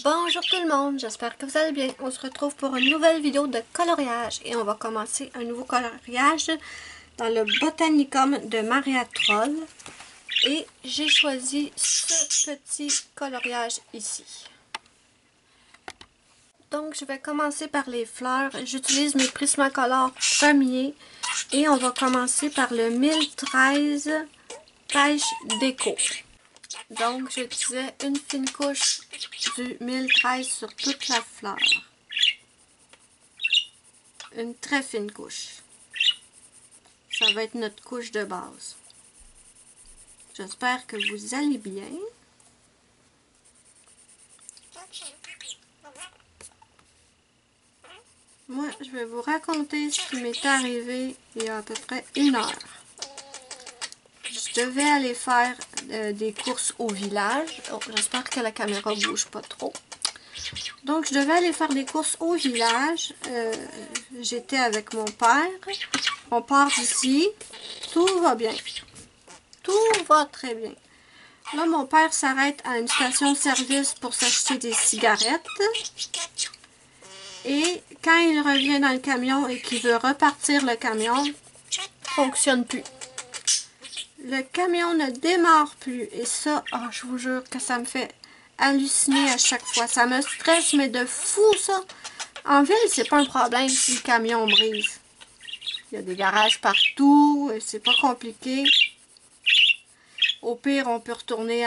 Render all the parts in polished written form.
Bonjour tout le monde, j'espère que vous allez bien. On se retrouve pour une nouvelle vidéo de coloriage et on va commencer un nouveau coloriage dans le Botanicum de Maria Troll. Et j'ai choisi ce petit coloriage ici. Donc je vais commencer par les fleurs. J'utilise mes Prismacolor premiers et on va commencer par le 1013 Pêche Déco. Donc, j'utilisais une fine couche du 1013 sur toute la fleur. Une très fine couche. Ça va être notre couche de base. J'espère que vous allez bien. Moi, je vais vous raconter ce qui m'est arrivé il y a à peu près 1 heure. Je devais aller faire des courses au village. Oh, j'espère que la caméra ne bouge pas trop. Donc, je devais aller faire des courses au village. J'étais avec mon père. On part d'ici. Tout va bien. Tout va très bien. Là, mon père s'arrête à une station-service pour s'acheter des cigarettes. Et quand il revient dans le camion et qu'il veut repartir le camion, il ne fonctionne plus. Le camion ne démarre plus. Et ça, oh, je vous jure que ça me fait halluciner à chaque fois. Ça me stresse, mais de fou, ça. En ville, c'est pas un problème si le camion brise. Il y a des garages partout. C'est pas compliqué. Au pire, on peut retourner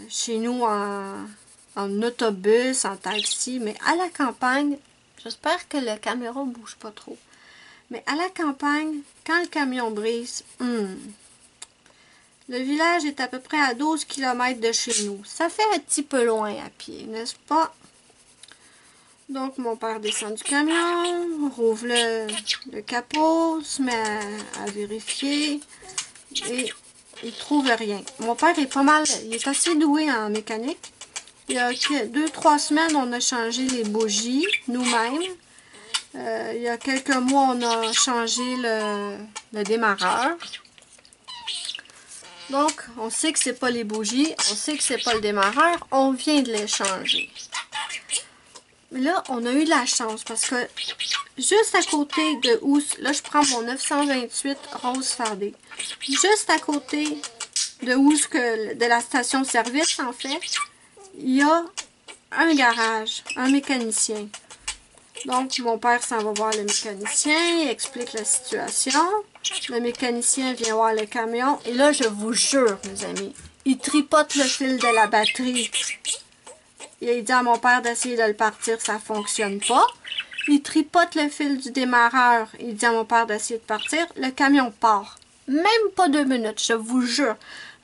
chez nous en autobus, en taxi. Mais à la campagne, j'espère que la caméra bouge pas trop. Mais à la campagne, quand le camion brise, le village est à peu près à 12 km de chez nous. Ça fait un petit peu loin à pied, n'est-ce pas? Donc, mon père descend du camion, rouvre le capot, se met à vérifier et il trouve rien. Mon père est pas mal, il est assez doué en mécanique. Il y a 2-3 semaines, on a changé les bougies nous-mêmes. Il y a quelques mois, on a changé le démarreur. Donc, on sait que c'est pas les bougies, on sait que c'est pas le démarreur, on vient de les changer. Mais là, on a eu de la chance parce que juste à côté de où, là je prends mon 928 rose fardé, juste à côté de où de la station-service en fait, il y a un garage, un mécanicien. Donc, mon père s'en va voir le mécanicien, il explique la situation. Le mécanicien vient voir le camion. Et là, je vous jure, mes amis, il tripote le fil de la batterie. Et il dit à mon père d'essayer de le partir, ça ne fonctionne pas. Il tripote le fil du démarreur. Il dit à mon père d'essayer de partir. Le camion part. Même pas 2 minutes, je vous jure.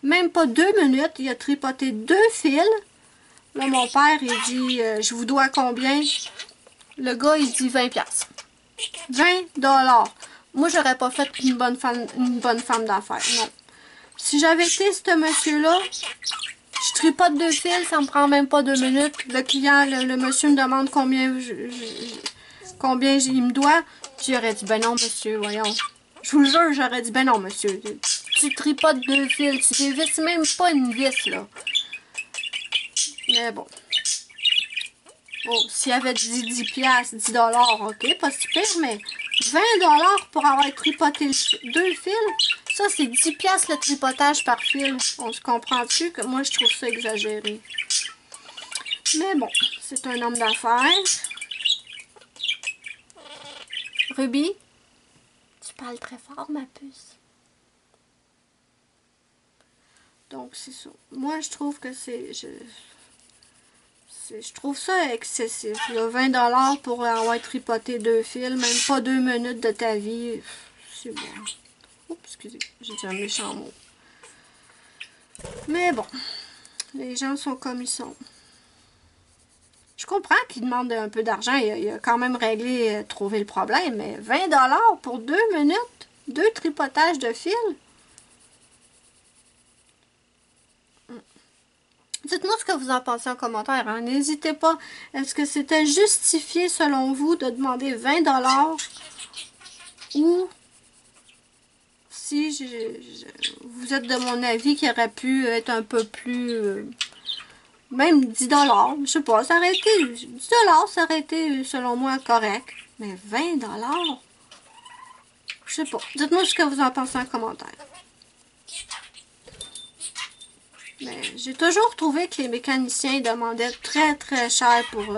Même pas 2 minutes, il a tripoté 2 fils. Là, mon père, il dit, je vous dois combien? Le gars, il dit 20$. 20$. Moi, j'aurais pas fait une bonne femme d'affaires. Non. Si j'avais été ce monsieur-là, je tripote 2 fils, ça me prend même pas 2 minutes. Le client, le monsieur me demande combien il me doit. J'aurais dit, ben non, monsieur, voyons. Je vous jure, j'aurais dit, ben non, monsieur. Tu tripotes 2 fils, tu dévisses même pas une vis, là. Mais bon. Oh, s'il avait dit 10$, 10$, ok, pas super, mais 20$ pour avoir tripoté 2 fils, ça c'est 10$ le tripotage par fil. On se comprend-tu que moi je trouve ça exagéré. Mais bon, c'est un homme d'affaires. Ruby, tu parles très fort, ma puce. Donc c'est ça. Moi je trouve que c'est... Je trouve ça excessif. Là, 20$ pour avoir tripoté 2 fils, même pas 2 minutes de ta vie. C'est bon. Oups, excusez, j'ai dit un méchant mot. Mais bon, les gens sont comme ils sont. Je comprends qu'ils demandent un peu d'argent. Il a quand même réglé, trouvé le problème. Mais 20$ pour 2 minutes? 2 tripotages de fils? Dites-moi ce que vous en pensez en commentaire. Hein? N'hésitez pas. Est-ce que c'était justifié selon vous de demander 20$ ou si vous êtes de mon avis qu'il aurait pu être un peu plus Même 10 $, je sais pas, ça aurait été 10 $, ça aurait été selon moi correct. Mais 20 $, je sais pas. Dites-moi ce que vous en pensez en commentaire. Mais j'ai toujours trouvé que les mécaniciens demandaient très très cher pour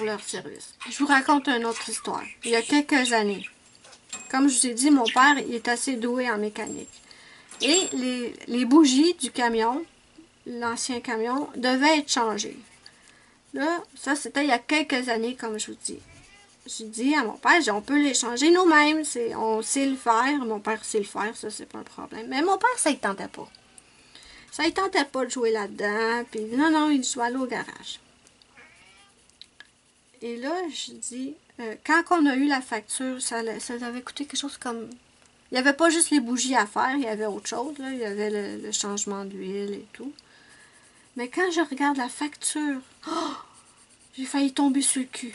leur service. Je vous raconte une autre histoire. Il y a quelques années, comme je vous ai dit, mon père il est assez doué en mécanique. Et les bougies du camion, l'ancien camion, devaient être changées. Là, ça c'était il y a quelques années, comme je vous dis. J'ai dit à mon père, on peut les changer nous-mêmes. On sait le faire. Mon père sait le faire, ça c'est pas un problème. Mais mon père, ça ne tentait pas. Ça ne tentait pas de jouer là-dedans. Puis non, non, il doit aller au garage. Et là, je dis, quand on a eu la facture, ça avait coûté quelque chose comme... Il n'y avait pas juste les bougies à faire, il y avait autre chose. Là. Il y avait le changement d'huile et tout. Mais quand je regarde la facture, oh, j'ai failli tomber sur le cul.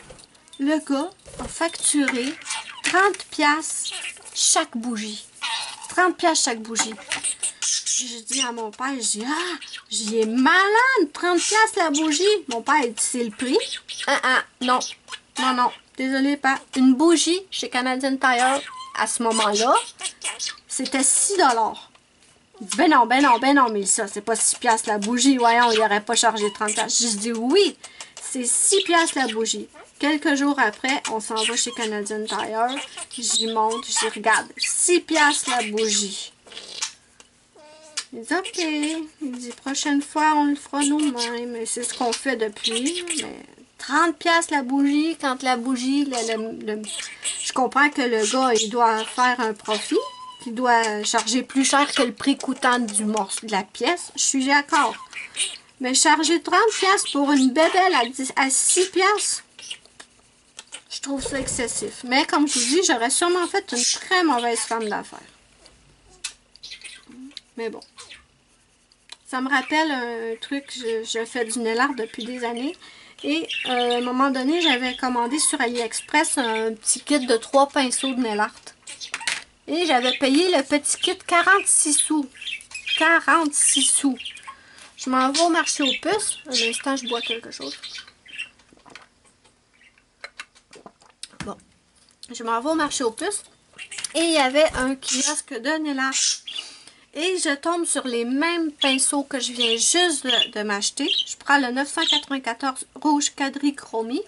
Le gars a facturé 30$ chaque bougie. 30$ chaque bougie. Je dis à mon père, je dis, ah, j'y ai malade, 30$ la bougie. Mon père, il dit, c'est le prix. Non, non, non, désolé, pas. Une bougie chez Canadian Tire, à ce moment-là, c'était 6 $. Il dit, ben non, mais ça, c'est pas 6$ la bougie. Voyons, il n'aurait pas chargé 30$. Je dis, oui, c'est 6$ la bougie. Quelques jours après, on s'en va chez Canadian Tire. J'y monte, j'y regarde. 6$ la bougie. Il dit, OK. Il dit, prochaine fois, on le fera nous-mêmes. Et c'est ce qu'on fait depuis. Mais 30$ la bougie, quand la bougie, je comprends que le gars, il doit faire un profit, qu'il doit charger plus cher que le prix coûtant du morceau de la pièce. Je suis d'accord. Mais charger 30$ pour une bébelle à 6$, je trouve ça excessif. Mais comme je vous dis, j'aurais sûrement fait une très mauvaise femme d'affaires. Mais bon. Ça me rappelle un truc, je fais du nail art depuis des années. Et à un moment donné, j'avais commandé sur AliExpress un petit kit de 3 pinceaux de nail art. Et j'avais payé le petit kit 46 sous. 46 sous. Je m'en vais au marché aux puces. Un instant, je bois quelque chose. Bon. Je m'en vais au marché aux puces. Et il y avait un kiosque de nail art. Et je tombe sur les mêmes pinceaux que je viens juste de m'acheter. Je prends le 994 rouge quadrichromie.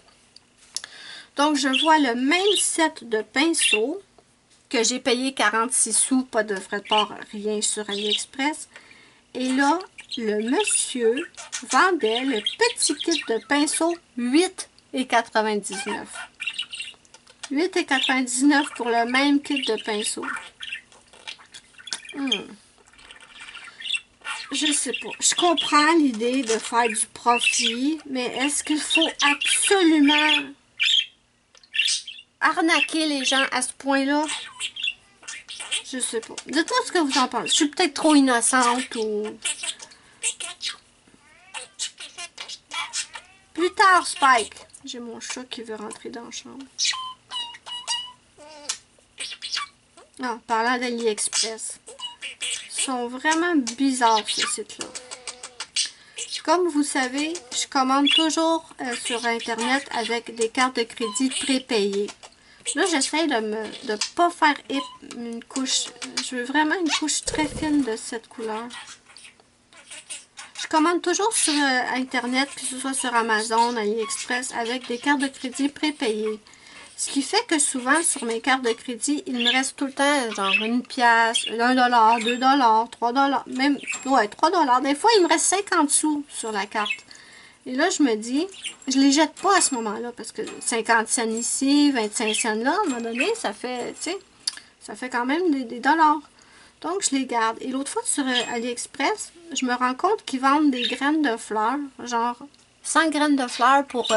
Donc, je vois le même set de pinceaux que j'ai payé 46 sous, pas de frais de port, rien sur AliExpress. Et là, le monsieur vendait le petit kit de pinceaux 8,99 $. 8,99 $ pour le même kit de pinceaux. Je sais pas. Je comprends l'idée de faire du profit, mais est-ce qu'il faut absolument arnaquer les gens à ce point-là? Je sais pas. Dites-moi ce que vous en pensez. Je suis peut-être trop innocente ou... Plus tard, Spike. J'ai mon chat qui veut rentrer dans la chambre. Ah, parlant d'AliExpress. Ils sont vraiment bizarres, ce site-là. Comme vous savez, je commande toujours sur Internet avec des cartes de crédit prépayées. Là, j'essaie de ne pas faire une couche. Je veux vraiment une couche très fine de cette couleur. Je commande toujours sur Internet, que ce soit sur Amazon, AliExpress, avec des cartes de crédit prépayées. Ce qui fait que souvent, sur mes cartes de crédit, il me reste tout le temps genre 1$, $1, 2$, 3$, même, ouais, 3$. Des fois, il me reste 50 sous sur la carte. Et là, je me dis, je les jette pas à ce moment-là, parce que 50 cents ici, 25 cents là, à un moment donné, ça fait, tu sais, ça fait quand même des dollars. Donc, je les garde. Et l'autre fois, sur AliExpress, je me rends compte qu'ils vendent des graines de fleurs, genre 100 graines de fleurs pour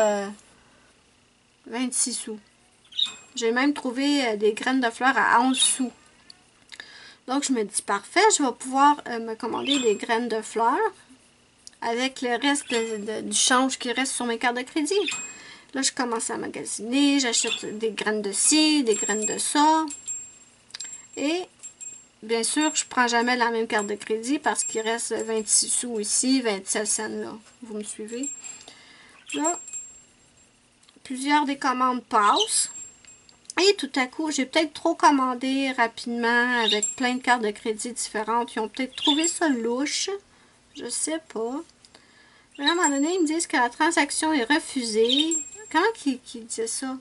26 sous. J'ai même trouvé des graines de fleurs à 11 sous. Donc, je me dis, parfait, je vais pouvoir me commander des graines de fleurs avec le reste du change qui reste sur mes cartes de crédit. Là, je commence à magasiner, j'achète des graines de ci, des graines de ça. Et bien sûr, je ne prends jamais la même carte de crédit parce qu'il reste 26 sous ici, 27 cents là. Vous me suivez? Là, plusieurs des commandes passent. Et tout à coup, j'ai peut-être trop commandé rapidement avec plein de cartes de crédit différentes. Ils ont peut-être trouvé ça louche. Je sais pas. Mais à un moment donné, ils me disent que la transaction est refusée. Comment qu'ils disaient ça?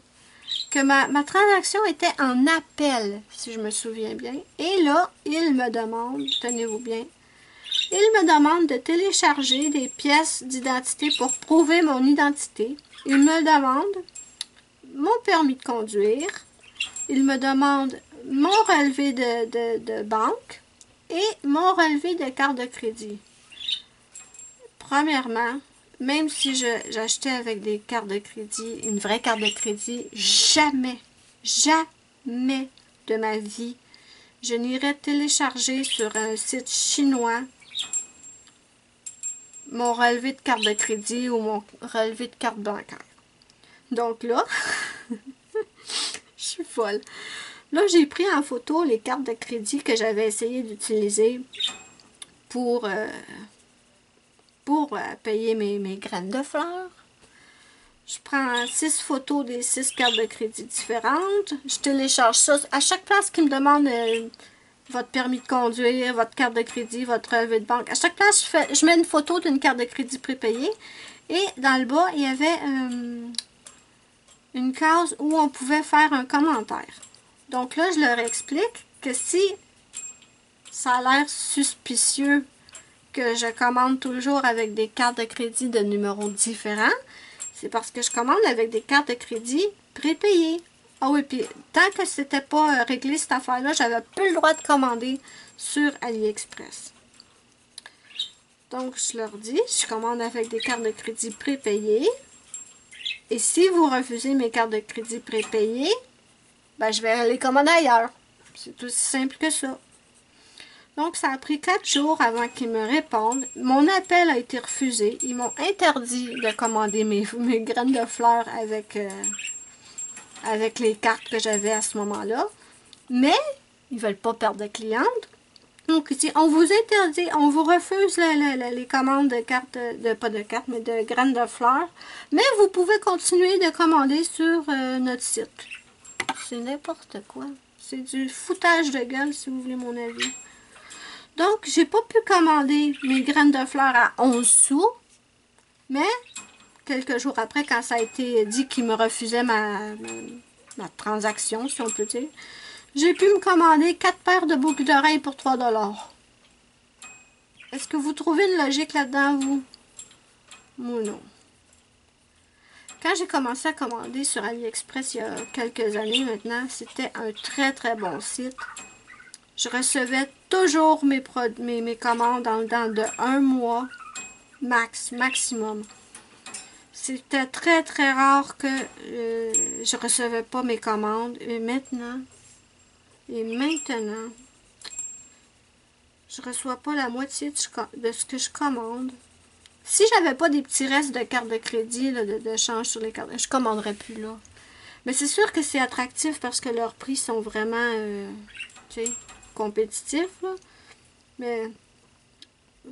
Que ma transaction était en appel, si je me souviens bien. Et là, ils me demandent, tenez-vous bien, ils me demandent de télécharger des pièces d'identité pour prouver mon identité. Ils me demandent mon permis de conduire. Ils me demandent mon relevé de banque et mon relevé de carte de crédit. Premièrement, même si j'achetais avec des cartes de crédit, une vraie carte de crédit, jamais de ma vie, je n'irais télécharger sur un site chinois mon relevé de carte de crédit ou mon relevé de carte bancaire. Donc là, je suis folle. Là, j'ai pris en photo les cartes de crédit que j'avais essayé d'utiliser pour payer mes graines de fleurs. Je prends 6 photos des 6 cartes de crédit différentes. Je télécharge ça. À chaque place qui me demande votre permis de conduire, votre carte de crédit, votre relevé de banque, à chaque place, je mets une photo d'une carte de crédit prépayée. Et dans le bas, il y avait une case où on pouvait faire un commentaire. Donc là, je leur explique que si ça a l'air suspicieux que je commande toujours avec des cartes de crédit de numéros différents, c'est parce que je commande avec des cartes de crédit prépayées. Ah oui, puis tant que c'était pas réglé cette affaire-là, j'avais plus le droit de commander sur AliExpress. Donc, je leur dis, je commande avec des cartes de crédit prépayées. Et si vous refusez mes cartes de crédit prépayées, ben, je vais les commander ailleurs. C'est aussi simple que ça. Donc, ça a pris 4 jours avant qu'ils me répondent. Mon appel a été refusé. Ils m'ont interdit de commander mes graines de fleurs avec les cartes que j'avais à ce moment-là. Mais, ils ne veulent pas perdre de clientes. Donc, ils disent, on vous interdit, on vous refuse les commandes de cartes, pas de cartes, mais de graines de fleurs. Mais vous pouvez continuer de commander sur notre site. C'est n'importe quoi. C'est du foutage de gueule, si vous voulez mon avis. Donc, j'ai pas pu commander mes graines de fleurs à 11 sous. Mais, quelques jours après, quand ça a été dit qu'ils me refusaient ma transaction, si on peut dire, j'ai pu me commander 4 paires de boucles d'oreilles pour 3 $. Est-ce que vous trouvez une logique là-dedans, vous? Moi, non. Quand j'ai commencé à commander sur AliExpress il y a quelques années maintenant, c'était un très très bon site. Je recevais toujours mes commandes dans le temps de 1 mois maximum. C'était très très rare que je recevais pas mes commandes. Et maintenant, je reçois pas la moitié de ce que je commande. Si j'avais pas des petits restes de cartes de crédit, là, de change sur les cartes, je commanderais plus là. Mais c'est sûr que c'est attractif parce que leurs prix sont vraiment, tu sais, compétitifs, là. Mais,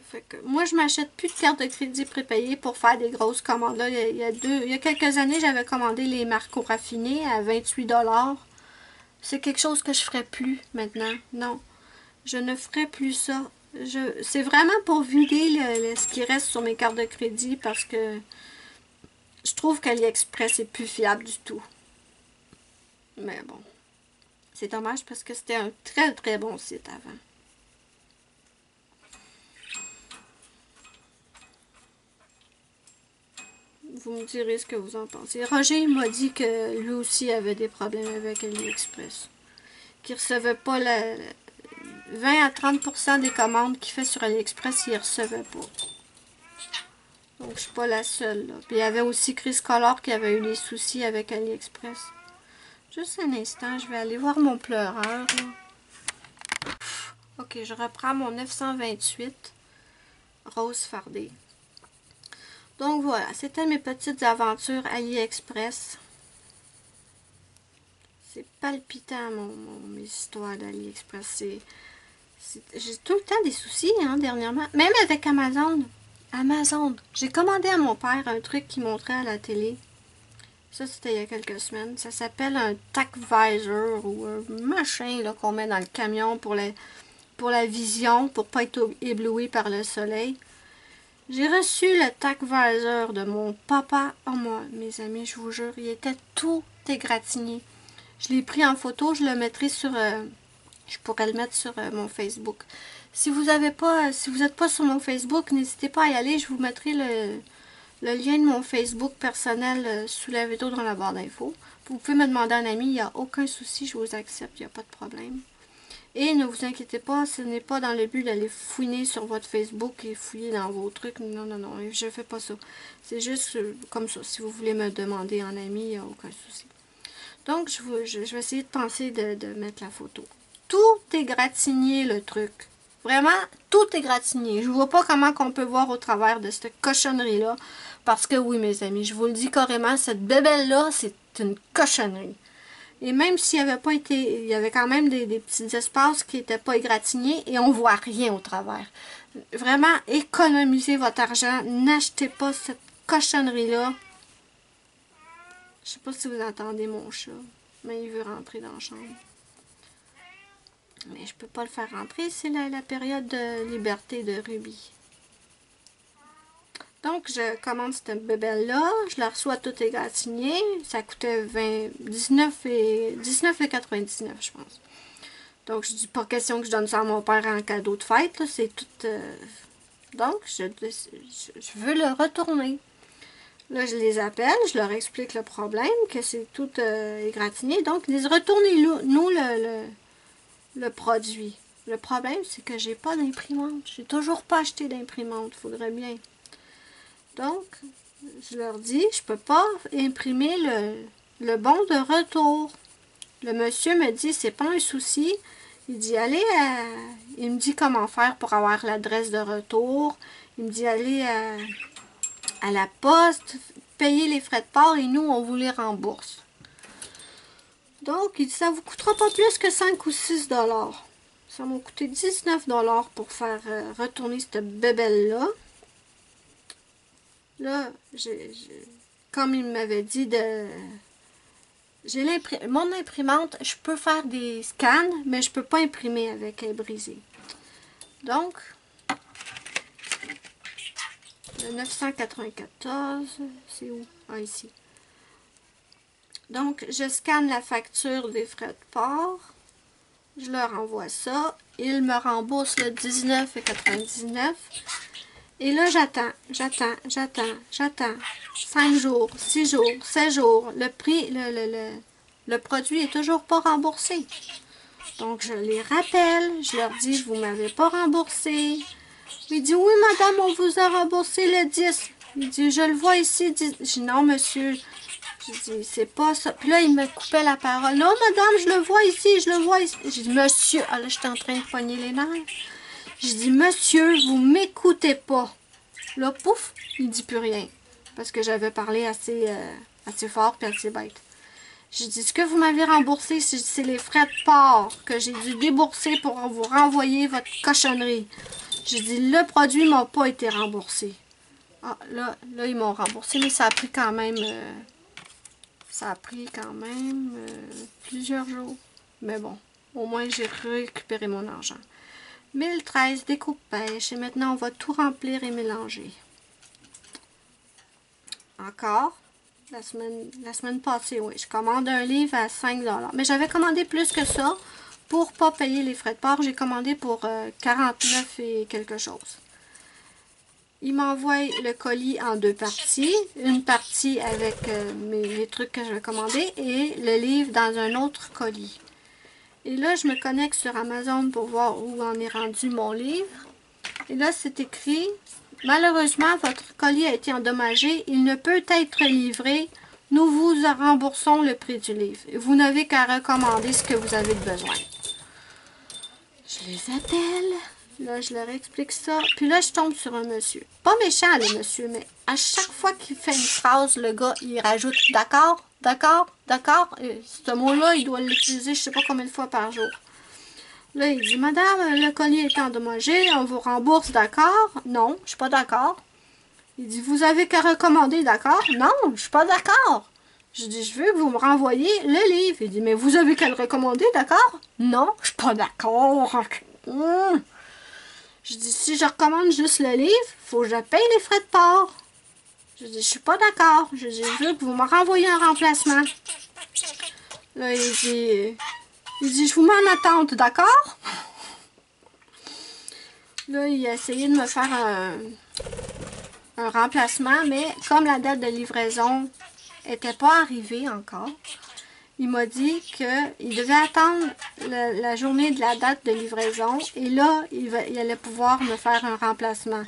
fait que, moi, je m'achète plus de cartes de crédit prépayées pour faire des grosses commandes. Là, il y a quelques années, j'avais commandé les Marco raffinés à 28 $. C'est quelque chose que je ferais plus maintenant. Non, je ne ferai plus ça. C'est vraiment pour vider ce qui reste sur mes cartes de crédit parce que je trouve qu'AliExpress est plus fiable du tout. Mais bon, c'est dommage parce que c'était un très très bon site avant. Vous me direz ce que vous en pensez. Roger m'a dit que lui aussi avait des problèmes avec AliExpress. Qu'il ne recevait pas 20 à 30% des commandes qu'il fait sur AliExpress, il ne recevait pas. Donc, je ne suis pas la seule. Là. Puis, il y avait aussi Chris Collard qui avait eu des soucis avec AliExpress. Juste un instant, je vais aller voir mon pleureur. Là. Ok, je reprends mon 928 rose fardé. Donc, voilà, c'était mes petites aventures AliExpress. C'est palpitant, mes histoires d'AliExpress. J'ai tout le temps des soucis, hein, dernièrement. Même avec Amazon. Amazon. J'ai commandé à mon père un truc qu'il montrait à la télé. Ça, c'était il y a quelques semaines. Ça s'appelle un TacVisor ou un machin là, qu'on met dans le camion pour la vision, pour pas être ébloui par le soleil. J'ai reçu le TacVisor de mon papa. Oh, moi, mes amis, je vous jure, il était tout égratigné. Je l'ai pris en photo, je le mettrai sur... je pourrais le mettre sur mon Facebook. Si vous n'êtes pas sur mon Facebook, n'hésitez pas à y aller. Je vous mettrai le lien de mon Facebook personnel sous la vidéo dans la barre d'infos. Vous pouvez me demander un ami, il n'y a aucun souci, je vous accepte, il n'y a pas de problème. Et ne vous inquiétez pas, ce n'est pas dans le but d'aller fouiner sur votre Facebook et fouiller dans vos trucs. Non, non, non, je ne fais pas ça. C'est juste comme ça. Si vous voulez me demander en ami, il n'y a aucun souci. Donc, je vais essayer de penser de mettre la photo. Tout est gratigné, le truc. Vraiment, tout est gratigné. Je ne vois pas comment on peut voir au travers de cette cochonnerie-là. Parce que oui, mes amis, je vous le dis carrément, cette bébelle-là, c'est une cochonnerie. Et même s'il n'y avait pas été, il y avait quand même des petits espaces qui n'étaient pas égratignés et on ne voit rien au travers. Vraiment, économisez votre argent. N'achetez pas cette cochonnerie-là. Je sais pas si vous entendez mon chat, mais il veut rentrer dans la chambre. Mais je peux pas le faire rentrer, c'est la période de liberté de Ruby. Donc, je commande cette bébelle-là, je la reçois toute égratignée. Ça coûtait 19,99 je pense. Donc, je dis pas question que je donne ça à mon père en cadeau de fête, c'est tout... Donc, je veux le retourner. Là, je les appelle, je leur explique le problème, que c'est tout égratigné. Donc, ils disent, retournez-nous le produit. Le problème, c'est que j'ai pas d'imprimante. J'ai toujours pas acheté d'imprimante, faudrait bien. Donc, je leur dis, je peux pas imprimer le bon de retour. Le monsieur me dit, c'est pas un souci. Il dit, il me dit comment faire pour avoir l'adresse de retour. Il me dit, allez à la poste, payer les frais de port et nous, on vous les rembourse. Donc, il dit, ça vous coûtera pas plus que 5 ou 6 $. Ça m'a coûté 19 $ pour faire retourner cette bébelle-là. Là, comme il m'avait dit mon imprimante, je peux faire des scans, mais je peux pas imprimer avec, elle est brisée. Donc, le 994, c'est où? Ah, ici. Donc, je scanne la facture des frais de port. Je leur envoie ça. Ils me remboursent le 19,99 $. Et là, j'attends. 5 jours, 6 jours, 7 jours. Le prix, le produit est toujours pas remboursé. Donc, je les rappelle. Je leur dis, vous m'avez pas remboursé. Il dit, oui, madame, on vous a remboursé le 10. Il dit, je le vois ici. Je dis, non, monsieur. Je dis, c'est pas ça. Puis là, il me coupait la parole. Non, madame, je le vois ici, je le vois ici. Je dis, monsieur. Ah là, j'étais en train de poigner les nerfs. Je dis, monsieur, vous m'écoutez pas. Là, pouf, il dit plus rien. Parce que j'avais parlé assez fort et assez bête. J'ai dit, ce que vous m'avez remboursé, c'est les frais de port que j'ai dû débourser pour vous renvoyer votre cochonnerie. J'ai dit, le produit m'a pas été remboursé. Ah, là, ils m'ont remboursé, mais ça a pris quand même... plusieurs jours. Mais bon, au moins j'ai récupéré mon argent. 1013 découpe pêche. Et maintenant, on va tout remplir et mélanger. Encore, la semaine passée, oui, je commande un livre à 5 $. Mais j'avais commandé plus que ça. Pour ne pas payer les frais de port, j'ai commandé pour 49 et quelque chose. Il m'envoie le colis en 2 parties. Une partie avec les trucs que je vais commander et le livre dans un autre colis. Et là, je me connecte sur Amazon pour voir où en est rendu mon livre. Et là, c'est écrit, malheureusement, votre colis a été endommagé. Il ne peut être livré. Nous vous remboursons le prix du livre. Vous n'avez qu'à recommander ce que vous avez besoin. Je les appelle. Là, je leur explique ça. Puis là, je tombe sur un monsieur. Pas méchant, le monsieur, mais à chaque fois qu'il fait une phrase, le gars, il rajoute « d'accord, d'accord, d'accord ». Ce mot-là, il doit l'utiliser je sais pas combien de fois par jour. Là, il dit, madame, le collier est endommagé, on vous rembourse, d'accord? Non, je suis pas d'accord. Il dit, vous avez qu'à recommander, d'accord? Non, je suis pas d'accord. Je dis, je veux que vous me renvoyiez le livre. Il dit, mais vous avez qu'à le recommander, d'accord? Non, je suis pas d'accord. Je dis, si je recommande juste le livre, il faut que je paye les frais de port. Je dis, je suis pas d'accord. Je dis, je veux que vous me renvoyiez un remplacement. Là, il dit, je vous mets en attente, d'accord? Là, il a essayé de me faire un remplacement, mais comme la date de livraison n'était pas arrivée encore, il m'a dit qu'il devait attendre la journée de la date de livraison et là, il allait pouvoir me faire un remplacement.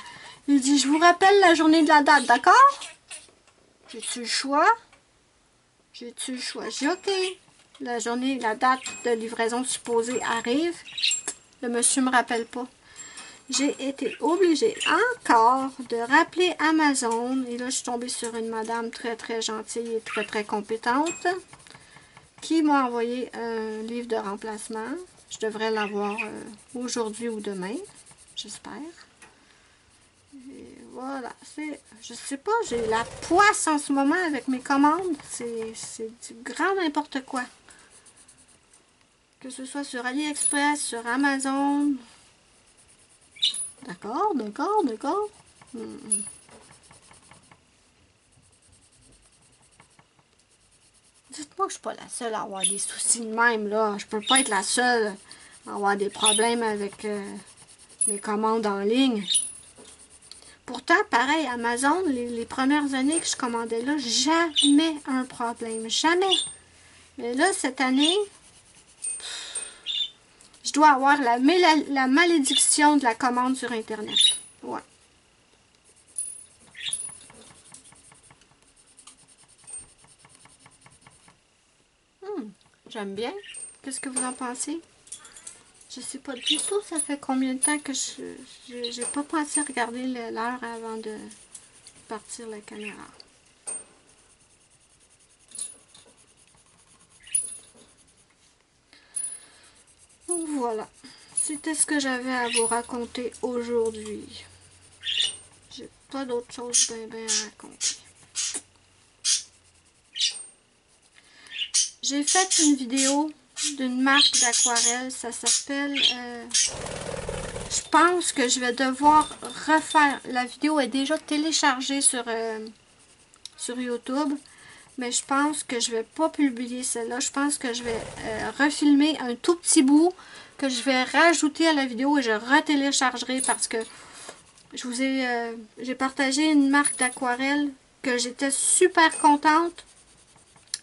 Il dit, je vous rappelle la journée de la date, d'accord? J'ai-tu le choix? J'ai-tu le choix? J'ai dit, OK. La journée, la date de livraison supposée arrive. Le monsieur me rappelle pas. J'ai été obligée encore de rappeler Amazon. Et là, je suis tombée sur une madame très, très gentille et très, très compétente qui m'a envoyé un livre de remplacement. Je devrais l'avoir aujourd'hui ou demain, j'espère. Et voilà, je sais pas, j'ai la poisse en ce moment avec mes commandes. C'est du grand n'importe quoi. Que ce soit sur AliExpress, sur Amazon. D'accord, d'accord, d'accord. Dites-moi que je suis pas la seule à avoir des soucis de même, là. Je peux pas être la seule à avoir des problèmes avec mes commandes en ligne. Pourtant, pareil, Amazon, les premières années que je commandais là, jamais un problème. Jamais. Mais là, cette année, je dois avoir la malédiction de la commande sur Internet. Ouais. J'aime bien. Qu'est-ce que vous en pensez? Je sais pas du tout, ça fait combien de temps que j'ai pas pensé à regarder l'heure avant de partir la caméra. Donc voilà, c'était ce que j'avais à vous raconter aujourd'hui. J'ai pas d'autre chose bien à raconter. J'ai fait une vidéo d'une marque d'aquarelle, ça s'appelle... je pense que je vais devoir refaire... La vidéo est déjà téléchargée sur YouTube, mais je pense que je vais pas publier celle-là. Je pense que je vais refilmer un tout petit bout que je vais rajouter à la vidéo et je retéléchargerai parce que je vous ai j'ai partagé une marque d'aquarelle que j'étais super contente.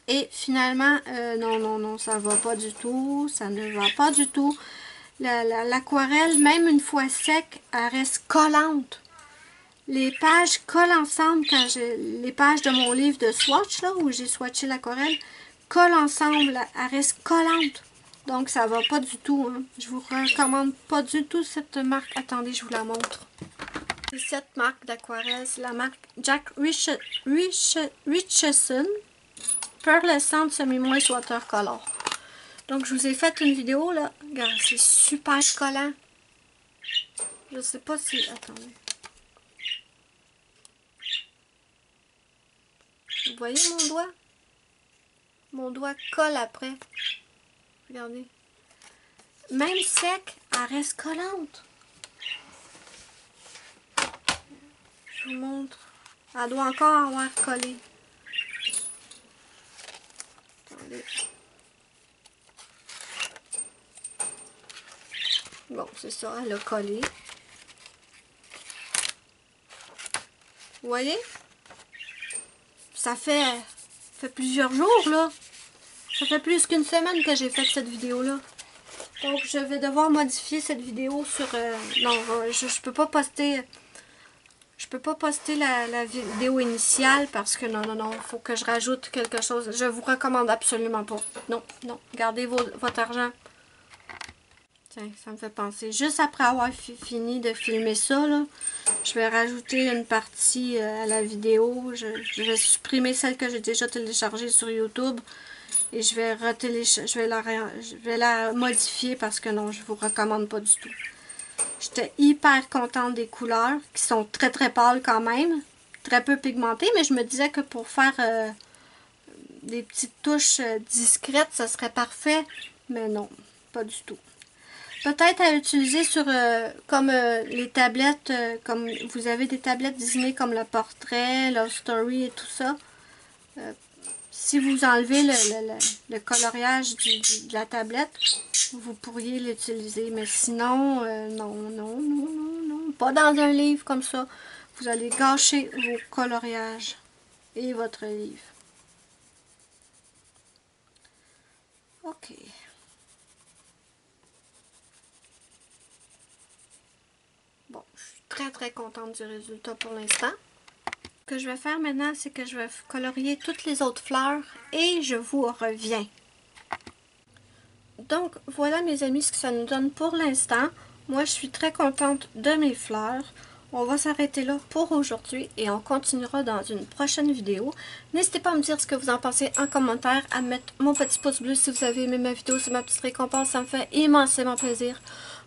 Et finalement, non, ça va pas du tout. Ça ne va pas du tout. L'aquarelle, même une fois sec, elle reste collante. Les pages collent ensemble quand les pages de mon livre de swatch, là, où j'ai swatché l'aquarelle, collent ensemble. Elle reste collante. Donc, ça va pas du tout. Hein. Je vous recommande pas du tout cette marque. Attendez, je vous la montre. Cette marque d'aquarelle, c'est la marque Jack Richardson. Pearlescent Semi-Moist Watercolor. Donc, je vous ai fait une vidéo, là. Regarde, c'est super collant. Je sais pas si... Attendez. Vous voyez mon doigt? Mon doigt colle après. Regardez. Même sec, elle reste collante. Je vous montre. Elle doit encore avoir collé. Attendez. Bon, c'est ça, elle a collé. Vous voyez? Ça fait plusieurs jours, là. Ça fait plus qu'une semaine que j'ai fait cette vidéo-là. Donc, je vais devoir modifier cette vidéo sur... non, je peux pas poster... Je peux pas poster la vidéo initiale parce que non, il faut que je rajoute quelque chose. Je vous recommande absolument pas. Non, gardez votre argent. Tiens, ça me fait penser. Juste après avoir fini de filmer ça, là, je vais rajouter une partie à la vidéo. Je vais supprimer celle que j'ai déjà téléchargée sur YouTube. Et je vais la modifier parce que non, je vous recommande pas du tout. J'étais hyper contente des couleurs qui sont très très pâles quand même. Très peu pigmentées, mais je me disais que pour faire des petites touches discrètes, ça serait parfait. Mais non, pas du tout. Peut-être à utiliser sur comme les tablettes, comme vous avez des tablettes Disney comme le portrait, Love Story et tout ça. Si vous enlevez le coloriage de la tablette, vous pourriez l'utiliser. Mais sinon, non, non, non, non, non. Pas dans un livre comme ça. Vous allez gâcher vos coloriages et votre livre. OK. Bon, je suis très très contente du résultat pour l'instant. Ce que je vais faire maintenant, c'est que je vais colorier toutes les autres fleurs et je vous reviens. Donc, voilà mes amis ce que ça nous donne pour l'instant. Moi, je suis très contente de mes fleurs. On va s'arrêter là pour aujourd'hui et on continuera dans une prochaine vidéo. N'hésitez pas à me dire ce que vous en pensez en commentaire, à mettre mon petit pouce bleu si vous avez aimé ma vidéo, c'est ma petite récompense, ça me fait immensément plaisir.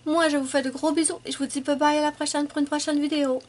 Moi, je vous fais de gros bisous et je vous dis bye bye à la prochaine pour une prochaine vidéo.